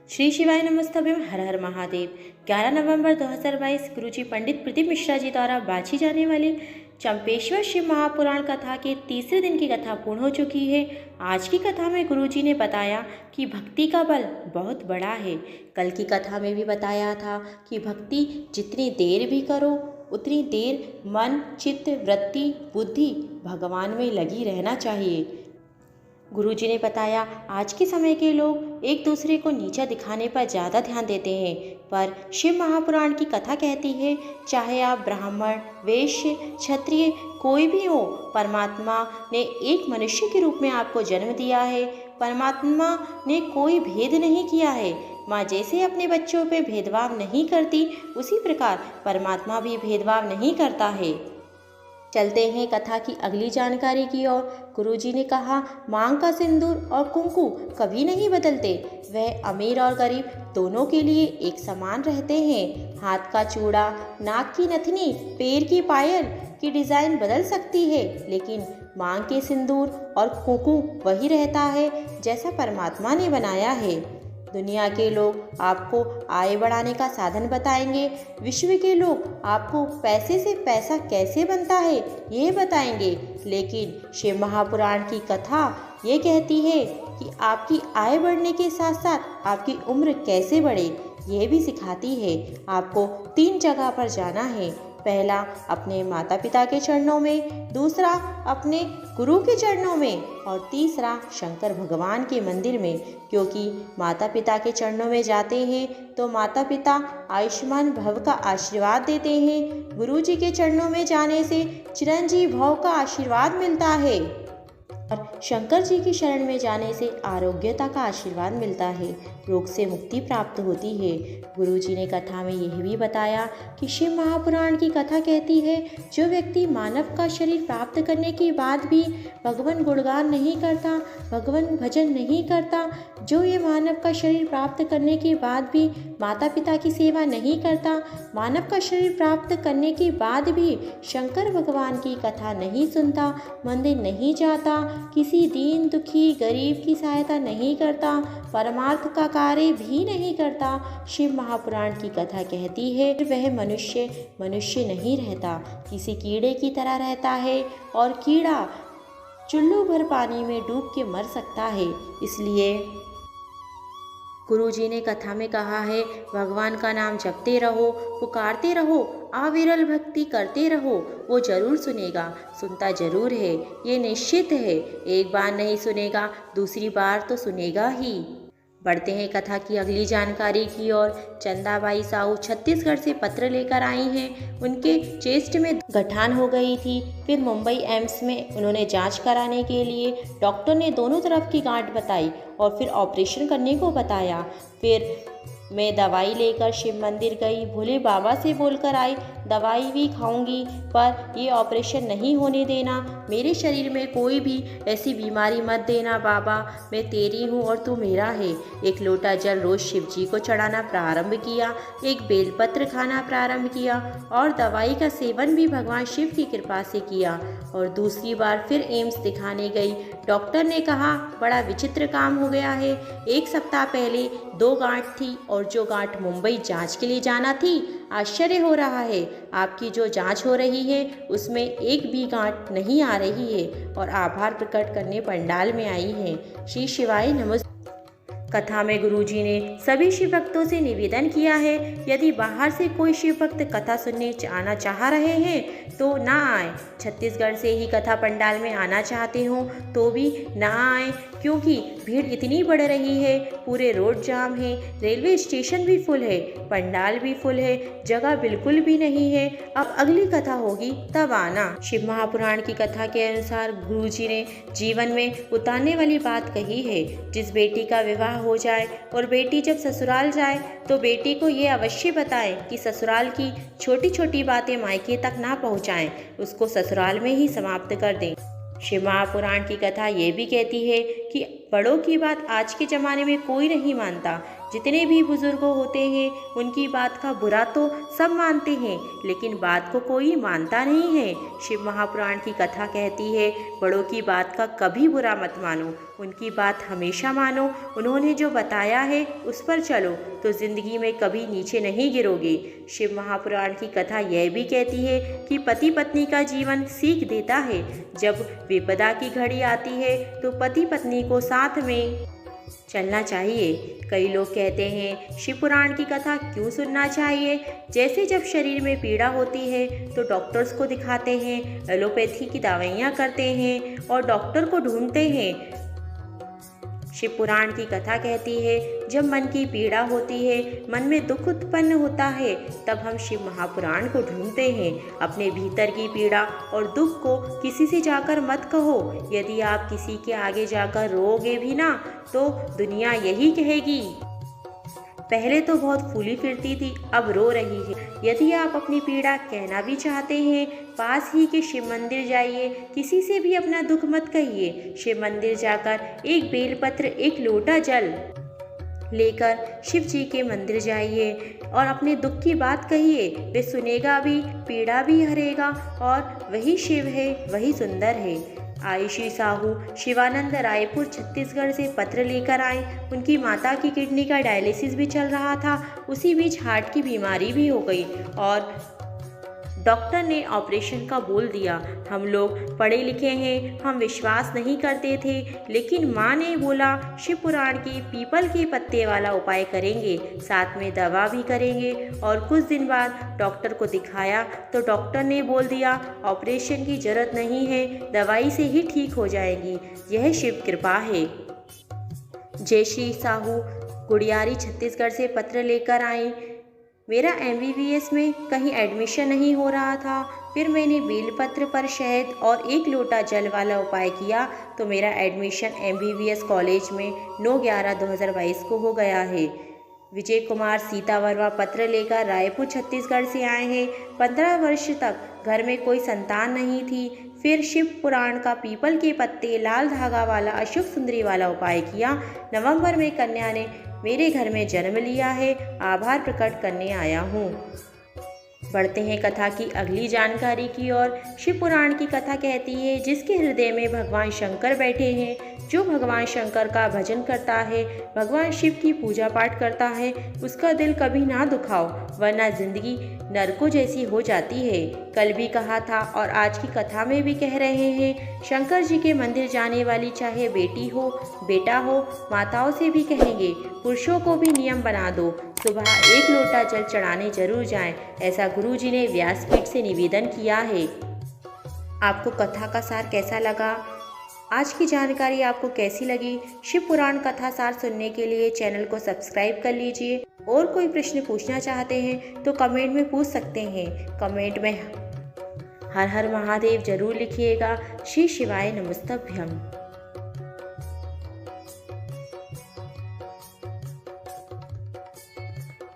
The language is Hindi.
श्री शिवाय नमस्तभ्यम। हर हर महादेव। 11 नवंबर 2022 गुरुजी पंडित प्रदीप मिश्रा जी द्वारा बाँची जाने वाली चंपेश्वर शिव महापुराण कथा के तीसरे दिन की कथा पूर्ण हो चुकी है। आज की कथा में गुरुजी ने बताया कि भक्ति का बल बहुत बड़ा है। कल की कथा में भी बताया था कि भक्ति जितनी देर भी करो उतनी देर मन, चित्त, वृत्ति, बुद्धि भगवान में लगी रहना चाहिए। गुरुजी ने बताया आज के समय के लोग एक दूसरे को नीचा दिखाने पर ज़्यादा ध्यान देते हैं, पर शिव महापुराण की कथा कहती है चाहे आप ब्राह्मण, वैश्य, क्षत्रिय कोई भी हो, परमात्मा ने एक मनुष्य के रूप में आपको जन्म दिया है। परमात्मा ने कोई भेद नहीं किया है। माँ जैसे अपने बच्चों पे भेदभाव नहीं करती, उसी प्रकार परमात्मा भी भेदभाव नहीं करता है। चलते हैं कथा की अगली जानकारी की ओर। गुरुजी ने कहा मांग का सिंदूर और कुंकू कभी नहीं बदलते, वह अमीर और गरीब दोनों के लिए एक समान रहते हैं। हाथ का चूड़ा, नाक की नथनी, पैर की पायल की डिज़ाइन बदल सकती है, लेकिन मांग के सिंदूर और कुंकू वही रहता है जैसा परमात्मा ने बनाया है। दुनिया के लोग आपको आय बढ़ाने का साधन बताएंगे, विश्व के लोग आपको पैसे से पैसा कैसे बनता है ये बताएंगे, लेकिन शिव महापुराण की कथा ये कहती है कि आपकी आय बढ़ने के साथ साथ आपकी उम्र कैसे बढ़े ये भी सिखाती है। आपको 3 जगह पर जाना है। पहला अपने माता पिता के चरणों में, दूसरा अपने गुरु के चरणों में और तीसरा शंकर भगवान के मंदिर में। क्योंकि माता पिता के चरणों में जाते हैं तो माता पिता आयुष्मान भव का आशीर्वाद देते हैं। गुरु जी के चरणों में जाने से चिरंजीव भव का आशीर्वाद मिलता है और शंकर जी की शरण में जाने से आरोग्यता का आशीर्वाद मिलता है, रोग से मुक्ति प्राप्त होती है। गुरुजी ने कथा में यह भी बताया कि शिव महापुराण की कथा कहती है जो व्यक्ति मानव का शरीर प्राप्त करने के बाद भी भगवान गुणगान नहीं करता, भगवान भजन नहीं करता, जो ये मानव का शरीर प्राप्त करने के बाद भी माता पिता की सेवा नहीं करता, मानव का शरीर प्राप्त करने के बाद भी शंकर भगवान की कथा नहीं सुनता, मंदिर नहीं जाता, किसी दीन दुखी गरीब की सहायता नहीं करता, परमार्थ का कार्य भी नहीं करता, शिव महापुराण की कथा कहती है वह मनुष्य नहीं रहता, किसी कीड़े की तरह रहता है और कीड़ा चुल्लू भर पानी में डूब के मर सकता है। इसलिए गुरुजी ने कथा में कहा है भगवान का नाम जपते रहो, पुकारते रहो, अविरल भक्ति करते रहो, वो जरूर सुनेगा, सुनता जरूर है, ये निश्चित है। एक बार नहीं सुनेगा, दूसरी बार तो सुनेगा ही। बढ़ते हैं कथा की अगली जानकारी की ओर। चंदाबाई साहू छत्तीसगढ़ से पत्र लेकर आई हैं। उनके चेस्ट में गठान हो गई थी। फिर मुंबई एम्स में उन्होंने जांच कराने के लिए डॉक्टर ने दोनों तरफ की गांठ बताई और फिर ऑपरेशन करने को बताया। फिर मैं दवाई लेकर शिव मंदिर गई, भोले बाबा से बोलकर आई दवाई भी खाऊंगी पर ये ऑपरेशन नहीं होने देना, मेरे शरीर में कोई भी ऐसी बीमारी मत देना बाबा, मैं तेरी हूँ और तू मेरा है। एक लोटा जल रोज़ शिव जी को चढ़ाना प्रारंभ किया, एक बेलपत्र खाना प्रारंभ किया और दवाई का सेवन भी भगवान शिव की कृपा से किया। और दूसरी बार फिर एम्स दिखाने गई। डॉक्टर ने कहा बड़ा विचित्र काम हो गया है, 1 सप्ताह पहले 2 गांठ थी और जो गांठ मुंबई जांच के लिए जाना थी, आश्चर्य हो रहा है आपकी जो जांच हो रही है उसमें एक भी गांठ नहीं आ रही है और आभार प्रकट करने पंडाल में आई हैं। श्री शिवाय नमस्ते। कथा में गुरुजी ने सभी शिव भक्तों से निवेदन किया है यदि बाहर से कोई शिव भक्त कथा सुनने आना चाह रहे हैं तो ना आए, छत्तीसगढ़ से ही कथा पंडाल में आना चाहते हो तो भी ना आए, क्योंकि भीड़ इतनी बढ़ रही है, पूरे रोड जाम है, रेलवे स्टेशन भी फुल है, पंडाल भी फुल है, जगह बिल्कुल भी नहीं है। अब अगली कथा होगी तब आना। शिव महापुराण की कथा के अनुसार गुरुजी ने जीवन में उतारने वाली बात कही है। जिस बेटी का विवाह हो जाए और बेटी जब ससुराल जाए तो बेटी को ये अवश्य बताएं कि ससुराल की छोटी छोटी बातें मायके तक ना पहुंचाएं, उसको ससुराल में ही समाप्त कर दें। शिव महापुराण की कथा ये भी कहती है कि बड़ों की बात आज के ज़माने में कोई नहीं मानता। जितने भी बुजुर्ग होते हैं उनकी बात का बुरा तो सब मानते हैं, लेकिन बात को कोई मानता नहीं है। शिव महापुराण की कथा कहती है, बड़ों की बात का कभी बुरा मत मानो, उनकी बात हमेशा मानो। उन्होंने जो बताया है उस पर चलो तो ज़िंदगी में कभी नीचे नहीं गिरोगे। शिव महापुराण की कथा यह भी कहती है कि पति पत्नी का जीवन सीख देता है। जब विपदा की घड़ी आती है तो पति पत्नी को साथ में चलना चाहिए। कई लोग कहते हैं शिव पुराण की कथा क्यों सुनना चाहिए। जैसे जब शरीर में पीड़ा होती है तो डॉक्टर्स को दिखाते हैं, एलोपैथी की दवाइयाँ करते हैं और डॉक्टर को ढूंढते हैं। शिव पुराण की कथा कहती है, जब मन की पीड़ा होती है, मन में दुख उत्पन्न होता है, तब हम शिव महापुराण को ढूंढते हैं। अपने भीतर की पीड़ा और दुख को किसी से जाकर मत कहो। यदि आप किसी के आगे जाकर रोओगे भी ना तो दुनिया यही कहेगी, पहले तो बहुत फूली फिरती थी, अब रो रही है। यदि आप अपनी पीड़ा कहना भी चाहते हैं, पास ही के शिव मंदिर जाइए, किसी से भी अपना दुख मत कहिए। शिव मंदिर जाकर एक बेलपत्र, एक लोटा जल लेकर शिव जी के मंदिर जाइए और अपने दुख की बात कहिए। वे सुनेगा भी, पीड़ा भी हरेगा और वही शिव है, वही सुंदर है। आयुषी साहू शिवानंद रायपुर छत्तीसगढ़ से पत्र लेकर आए। उनकी माता की किडनी का डायलिसिस भी चल रहा था। उसी बीच हार्ट की बीमारी भी हो गई और डॉक्टर ने ऑपरेशन का बोल दिया। हम लोग पढ़े लिखे हैं, हम विश्वास नहीं करते थे, लेकिन माँ ने बोला शिव पुराण की पीपल के पत्ते वाला उपाय करेंगे, साथ में दवा भी करेंगे। और कुछ दिन बाद डॉक्टर को दिखाया तो डॉक्टर ने बोल दिया ऑपरेशन की ज़रूरत नहीं है, दवाई से ही ठीक हो जाएगी। यह शिव कृपा है। जयश्री साहू गुड़ियारी छत्तीसगढ़ से पत्र लेकर आई। मेरा MBBS में कहीं एडमिशन नहीं हो रहा था, फिर मैंने बेलपत्र पर शहद और एक लोटा जल वाला उपाय किया तो मेरा एडमिशन MBBS कॉलेज में 9/11/2022 को हो गया है। विजय कुमार सीतावरवा पत्र लेकर रायपुर छत्तीसगढ़ से आए हैं। 15 वर्ष तक घर में कोई संतान नहीं थी, फिर शिव पुराण का पीपल के पत्ते, लाल धागा वाला, अशुभ सुंदरी वाला उपाय किया। नवंबर में कन्या ने मेरे घर में जन्म लिया है, आभार प्रकट करने आया हूँ। बढ़ते हैं कथा की अगली जानकारी की ओर। शिव पुराण की कथा कहती है, जिसके हृदय में भगवान शंकर बैठे हैं, जो भगवान शंकर का भजन करता है, भगवान शिव की पूजा पाठ करता है, उसका दिल कभी ना दुखाओ, वरना जिंदगी नरकों जैसी हो जाती है। कल भी कहा था और आज की कथा में भी कह रहे हैं, शंकर जी के मंदिर जाने वाली चाहे बेटी हो, बेटा हो, माताओं से भी कहेंगे पुरुषों को भी नियम बना दो, सुबह 1 लोटा जल चढ़ाने जरूर जाएं। ऐसा गुरु जी ने व्यासपीठ से निवेदन किया है। आपको कथा का सार कैसा लगा? आज की जानकारी आपको कैसी लगी? शिव पुराण कथा सार सुनने के लिए चैनल को सब्सक्राइब कर लीजिए। और कोई प्रश्न पूछना चाहते हैं तो कमेंट में पूछ सकते हैं। कमेंट में हर हर महादेव जरूर लिखिएगा। श्री शिवाय नमस्तभ्यम।